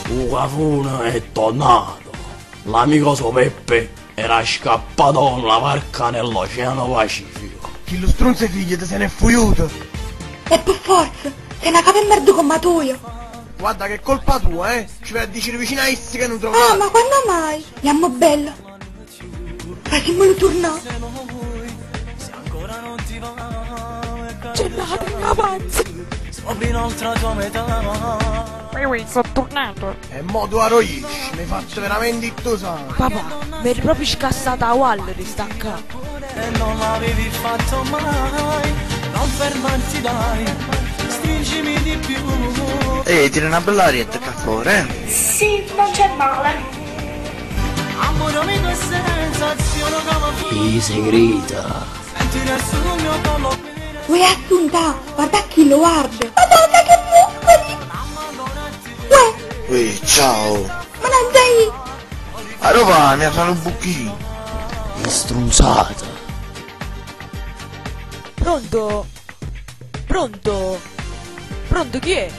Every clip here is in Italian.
Ucafuna è tornato. L'amico suo Peppe era scappato con la barca nell'Oceano Pacifico. Chi lo stronzo figlio te se n'è fuiuto. E per forza, sei una capa in merda come tu. Guarda che è colpa tua, ci vai a dire vicino a essi che non trovo. Ah, ma quando mai? Andiamo bella. Facciamolo tornare. Gelato in avanti. Sono tornato. E mo tu aroisci, mi hai fatto veramente il sangue. Papà, mi eri proprio scassata a Waller sta qua. E non l'avevi fatto mai, non fermarti dai, stringimi di più. Tira una bella arietta qua fuori, Sì, non c'è male. Amore mio, sensazione che mi I segreta. sentire sul mio collo. Vuoi assunta? Guarda chi lo guarda. Madonna che muscoli. Uè, ciao. ma non sei... A Roma mi ha fatto un buchino. È strunzata. Pronto? Pronto? Pronto chi è?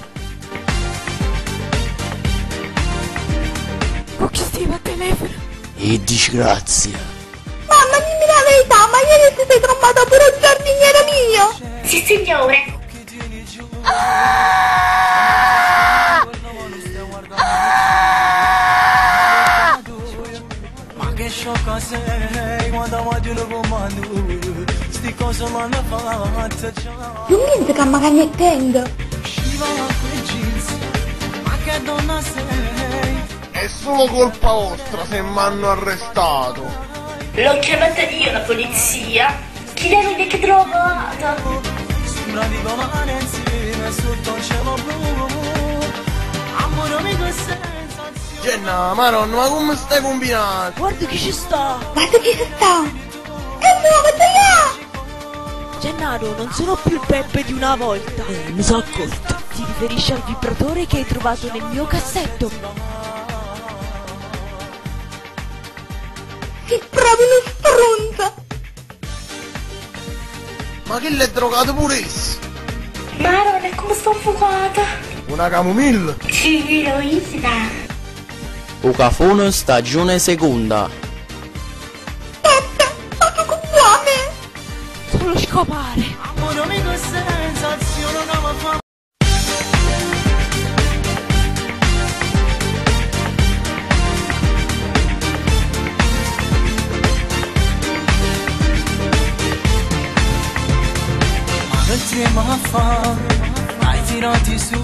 Con chi stiva al telefono? E disgrazia. Mamma, dimmi la verità, ma ieri ti sei trombato pure un giardiniere mio? Sì, signore. Ma che sciocca sei, quando vuoi lo comando, sti cose l'hanno fatta già. Non niente che mi cagnettendo. Sciva quei jeans, ma che donna sei. È solo colpa vostra se m'hanno arrestato. L'ho chiamata io la polizia. Chi l'avete che trovata? Sembra di volare insieme sotto un cielo blu. Amore mio, sensazione. Jenna, Maron, ma come stai combinando? Guarda chi ci sta! Guarda chi si sta. È nuovo, là! Gennaro, non sono più il Peppe di una volta. Mi sono accorto. Ti riferisci al vibratore che hai trovato nel mio cassetto? Sei proprio uno stronzo. Ma che l'hai drogato pure esso? Marone, come sto affogata? Una camomilla? Sì, eroina. Ucafuna stagione seconda. Peppe, ma tu con fame? Solo scopare. Amore mio, sensazione che mi fa. Che trema fa, hai tirati su,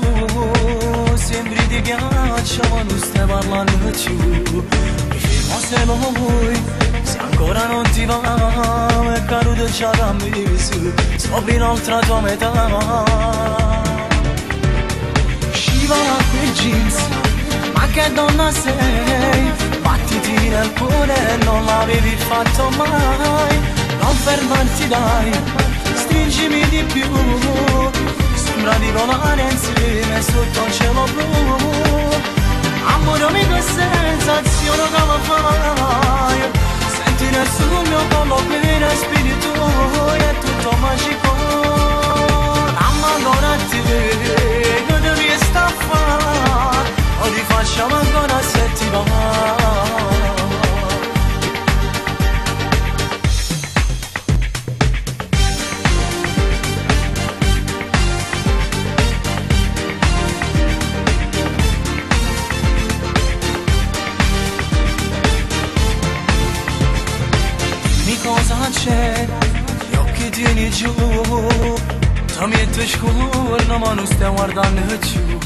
sembri di ghiaccio ma non stai parlando più. Mi fermo se lo vuoi, se ancora non ti va, è caduto già da mesi, scopri un'altra tua metà. Sciva quei jeans, ma che donna sei, battiti nel cuore, non l'avevi fatto mai, non fermarti dai. Stringimi di più, sembra di volare insieme sotto un cielo blu. Amore mio, sensazione che mi fai, sentire sul mio collo pieno spirito, è tutto magico. Allora a te, che devi sta a fare, o rifacciamo ancora se ti va. Cosa c'è, gli occhi tieni giù, ti metti scuro ma non stai guardando più.